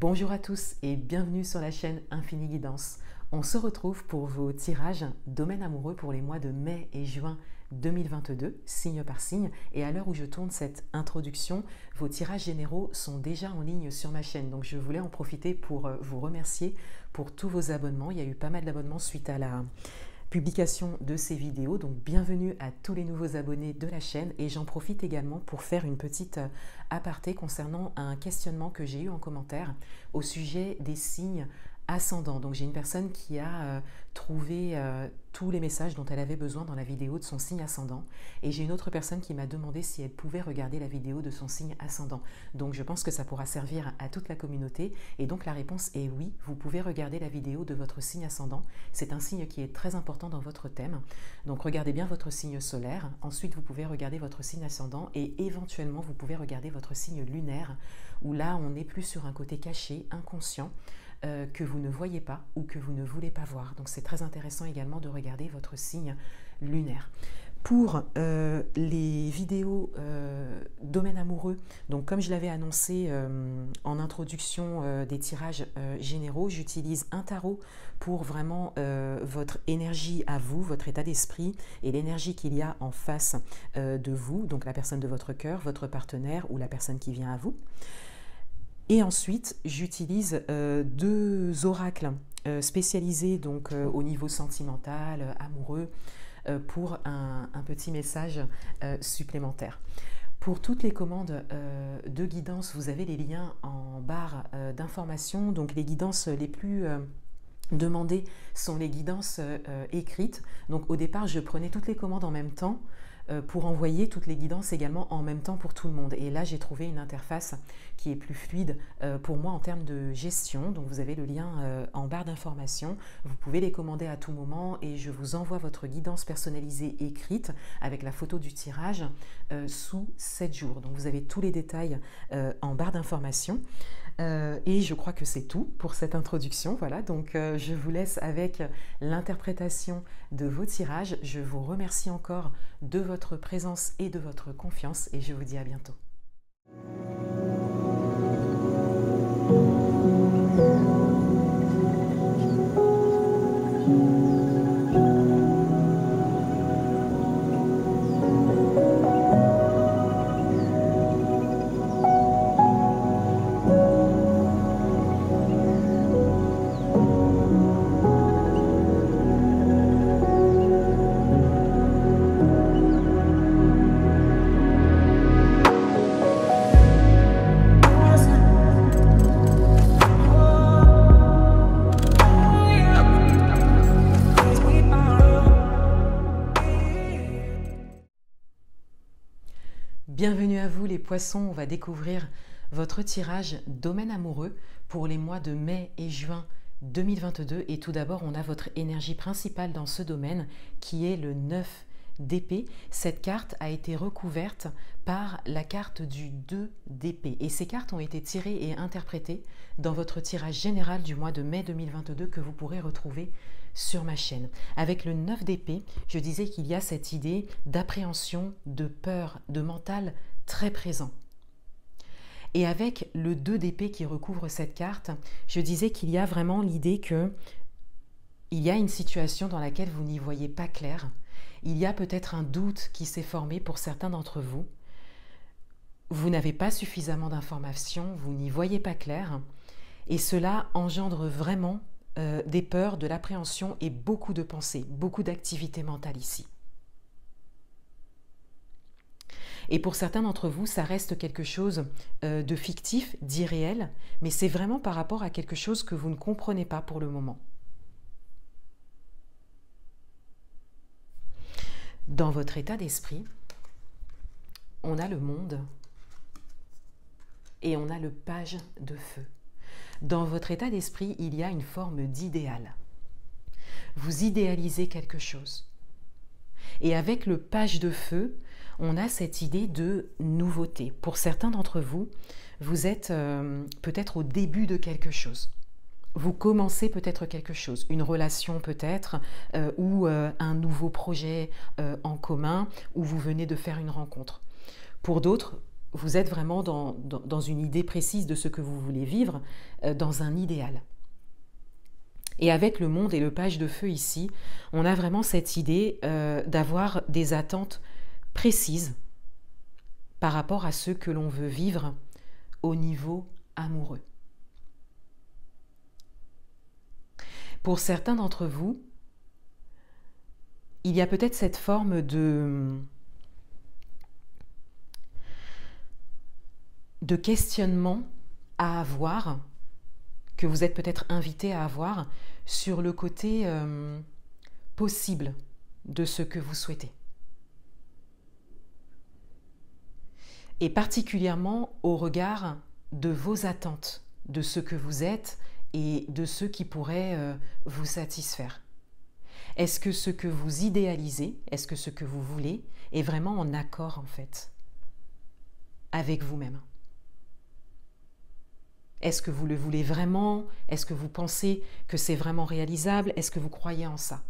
Bonjour à tous et bienvenue sur la chaîne Infini Guidance. On se retrouve pour vos tirages domaine amoureux pour les mois de mai et juin 2022, signe par signe. Et à l'heure où je tourne cette introduction, vos tirages généraux sont déjà en ligne sur ma chaîne. Donc je voulais en profiter pour vous remercier pour tous vos abonnements. Il y a eu pas mal d'abonnements suite à la publication de ces vidéos, donc bienvenue à tous les nouveaux abonnés de la chaîne et j'en profite également pour faire une petite aparté concernant un questionnement que j'ai eu en commentaire au sujet des signes ascendants. Donc j'ai une personne qui a trouvé tous les messages dont elle avait besoin dans la vidéo de son signe ascendant et j'ai une autre personne qui m'a demandé si elle pouvait regarder la vidéo de son signe ascendant. Donc je pense que ça pourra servir à toute la communauté et donc la réponse est oui, vous pouvez regarder la vidéo de votre signe ascendant. C'est un signe qui est très important dans votre thème. Donc regardez bien votre signe solaire, ensuite vous pouvez regarder votre signe ascendant et éventuellement vous pouvez regarder votre signe lunaire où là on est plus sur un côté caché, inconscient, que vous ne voyez pas ou que vous ne voulez pas voir. Donc c'est très intéressant également de regarder votre signe lunaire. Pour les vidéos domaine amoureux, donc comme je l'avais annoncé en introduction des tirages généraux, j'utilise un tarot pour vraiment votre énergie à vous, votre état d'esprit et l'énergie qu'il y a en face de vous, donc la personne de votre cœur, votre partenaire ou la personne qui vient à vous. Et ensuite, j'utilise deux oracles spécialisés donc, au niveau sentimental, amoureux, pour un petit message supplémentaire. Pour toutes les commandes de guidance, vous avez les liens en barre d'information. Donc les guidances les plus demandées sont les guidances écrites. Donc au départ, je prenais toutes les commandes en même temps pour envoyer toutes les guidances également en même temps pour tout le monde. Et là, j'ai trouvé une interface qui est plus fluide pour moi en termes de gestion. Donc, vous avez le lien en barre d'information. Vous pouvez les commander à tout moment et je vous envoie votre guidance personnalisée écrite avec la photo du tirage sous 7 jours. Donc, vous avez tous les détails en barre d'information. Et je crois que c'est tout pour cette introduction. Voilà, donc je vous laisse avec l'interprétation de vos tirages. Je vous remercie encore de votre présence et de votre confiance et je vous dis à bientôt. Bienvenue à vous les poissons, on va découvrir votre tirage domaine amoureux pour les mois de mai et juin 2022 et tout d'abord on a votre énergie principale dans ce domaine qui est le 9 d'épée. Cette carte a été recouverte par la carte du 2 d'épée et ces cartes ont été tirées et interprétées dans votre tirage général du mois de mai 2022 que vous pourrez retrouver sur ma chaîne. Avec le 9 d'épée, je disais qu'il y a cette idée d'appréhension, de peur, de mental très présent. Et avec le 2 d'épée qui recouvre cette carte, je disais qu'il y a vraiment l'idée que il y a une situation dans laquelle vous n'y voyez pas clair. Il y a peut-être un doute qui s'est formé pour certains d'entre vous. Vous n'avez pas suffisamment d'informations, vous n'y voyez pas clair. Et cela engendre vraiment des peurs, de l'appréhension et beaucoup de pensées, beaucoup d'activité mentale ici. Et pour certains d'entre vous, ça reste quelque chose de fictif, d'irréel, mais c'est vraiment par rapport à quelque chose que vous ne comprenez pas pour le moment. Dans votre état d'esprit, on a le monde et on a le page de feu. Dans votre état d'esprit, il y a une forme d'idéal. Vous idéalisez quelque chose. Et avec le page de feu, on a cette idée de nouveauté. Pour certains d'entre vous, vous êtes peut-être au début de quelque chose. Vous commencez peut-être quelque chose, une relation peut-être, ou un nouveau projet en commun, ou vous venez de faire une rencontre. Pour d'autres, vous êtes vraiment dans une idée précise de ce que vous voulez vivre, dans un idéal. Et avec le monde et le page de feu ici, on a vraiment cette idée d'avoir des attentes précises par rapport à ce que l'on veut vivre au niveau amoureux. Pour certains d'entre vous, il y a peut-être cette forme de questionnement à avoir, que vous êtes peut-être invité à avoir, sur le côté possible de ce que vous souhaitez. Et particulièrement au regard de vos attentes, de ce que vous êtes et de ce qui pourrait vous satisfaire. Est-ce que ce que vous idéalisez, est-ce que ce que vous voulez est vraiment en accord en fait avec vous-même? Est-ce que vous le voulez vraiment? Est-ce que vous pensez que c'est vraiment réalisable? Est-ce que vous croyez en ça?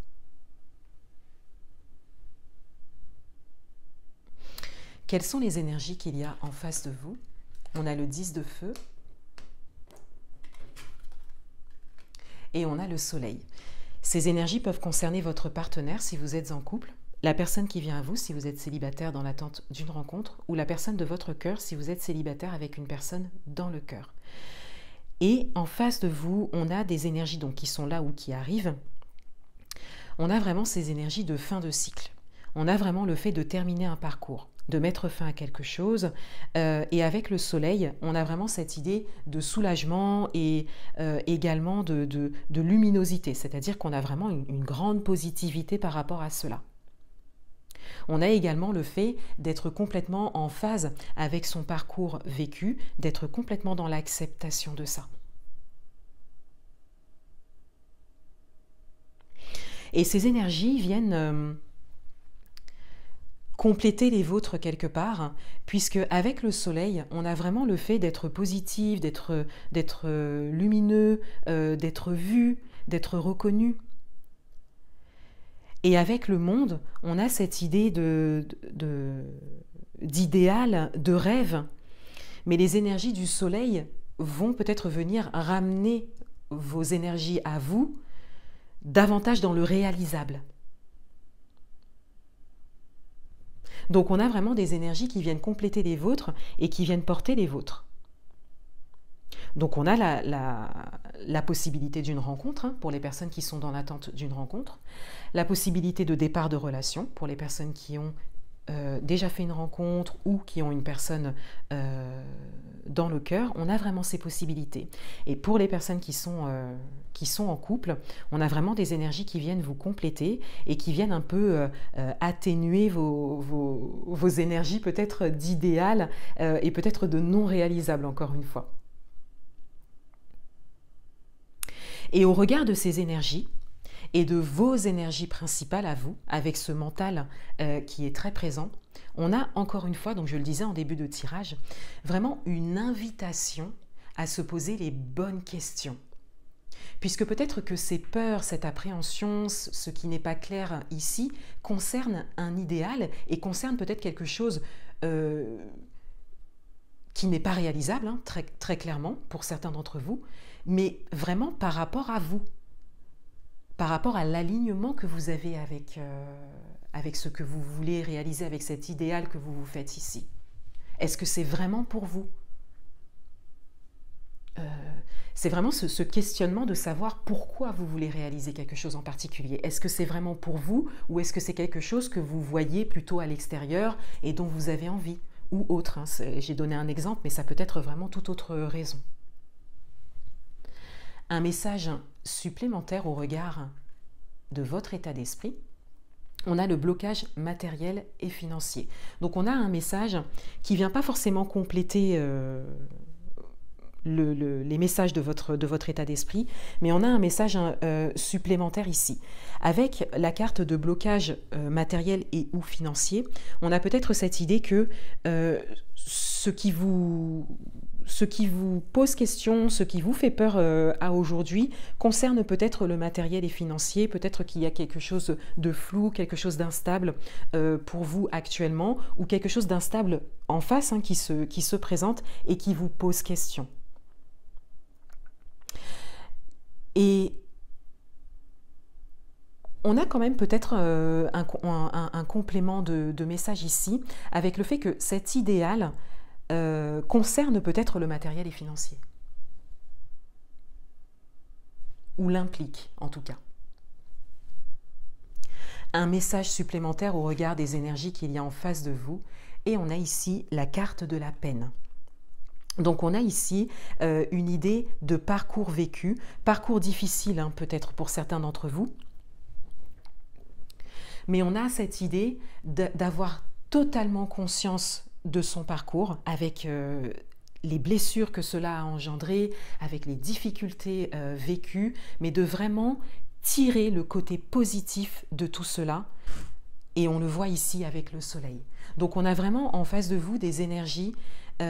Quelles sont les énergies qu'il y a en face de vous? On a le 10 de feu et on a le soleil. Ces énergies peuvent concerner votre partenaire si vous êtes en couple, la personne qui vient à vous si vous êtes célibataire dans l'attente d'une rencontre, ou la personne de votre cœur si vous êtes célibataire avec une personne dans le cœur. Et en face de vous, on a des énergies donc, qui sont là ou qui arrivent. On a vraiment ces énergies de fin de cycle. On a vraiment le fait de terminer un parcours, de mettre fin à quelque chose. Et avec le soleil, on a vraiment cette idée de soulagement et également de luminosité. C'est-à-dire qu'on a vraiment une grande positivité par rapport à cela. On a également le fait d'être complètement en phase avec son parcours vécu, d'être complètement dans l'acceptation de ça. Et ces énergies viennent compléter les vôtres quelque part, puisque avec le soleil, on a vraiment le fait d'être positif, d'être lumineux, d'être vu, d'être reconnu. Et avec le monde, on a cette idée d'idéal, de rêve. Mais les énergies du soleil vont peut-être venir ramener vos énergies à vous davantage dans le réalisable. Donc on a vraiment des énergies qui viennent compléter les vôtres et qui viennent porter les vôtres. Donc on a la possibilité d'une rencontre pour les personnes qui sont dans l'attente d'une rencontre, la possibilité de départ de relation pour les personnes qui ont déjà fait une rencontre ou qui ont une personne dans le cœur. On a vraiment ces possibilités. Et pour les personnes qui sont en couple, on a vraiment des énergies qui viennent vous compléter et qui viennent un peu atténuer vos énergies peut-être d'idéal et peut-être de non réalisable encore une fois. Et au regard de ces énergies et de vos énergies principales à vous, avec ce mental qui est très présent, on a encore une fois, donc je le disais en début de tirage, vraiment une invitation à se poser les bonnes questions. Puisque peut-être que ces peurs, cette appréhension, ce qui n'est pas clair ici, concerne un idéal et concerne peut-être quelque chose qui n'est pas réalisable, hein, très, très clairement, pour certains d'entre vous, mais vraiment par rapport à vous, par rapport à l'alignement que vous avez avec ce que vous voulez réaliser, avec cet idéal que vous vous faites ici. Est-ce que c'est vraiment pour vous? C'est vraiment ce questionnement de savoir pourquoi vous voulez réaliser quelque chose en particulier. Est-ce que c'est vraiment pour vous ou est-ce que c'est quelque chose que vous voyez plutôt à l'extérieur et dont vous avez envie ou autre, hein. J'ai donné un exemple, mais ça peut être vraiment toute autre raison. Un message supplémentaire au regard de votre état d'esprit, on a le blocage matériel et financier. Donc on a un message qui ne vient pas forcément compléter les messages de votre état d'esprit, mais on a un message supplémentaire ici. Avec la carte de blocage matériel et ou financier, on a peut-être cette idée que ce qui vous pose question, ce qui vous fait peur à aujourd'hui, concerne peut-être le matériel et financier, peut-être qu'il y a quelque chose de flou, quelque chose d'instable pour vous actuellement, ou quelque chose d'instable en face qui se présente et qui vous pose question. Et on a quand même peut-être un complément de message ici, avec le fait que cet idéal concerne peut-être le matériel et financier. Ou l'implique, en tout cas. Un message supplémentaire au regard des énergies qu'il y a en face de vous. Et on a ici la carte de la peine. Donc on a ici une idée de parcours vécu, parcours difficile peut-être pour certains d'entre vous. Mais on a cette idée d'avoir totalement conscience de son parcours, avec les blessures que cela a engendrées, avec les difficultés vécues, mais de vraiment tirer le côté positif de tout cela. Et on le voit ici avec le soleil. Donc on a vraiment en face de vous des énergies où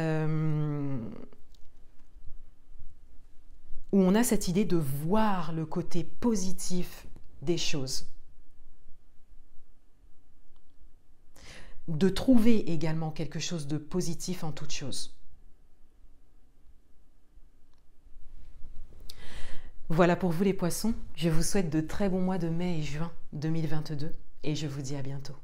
on a cette idée de voir le côté positif des choses. De trouver également quelque chose de positif en toute chose. Voilà pour vous les poissons. Je vous souhaite de très bons mois de mai et juin 2022 et je vous dis à bientôt.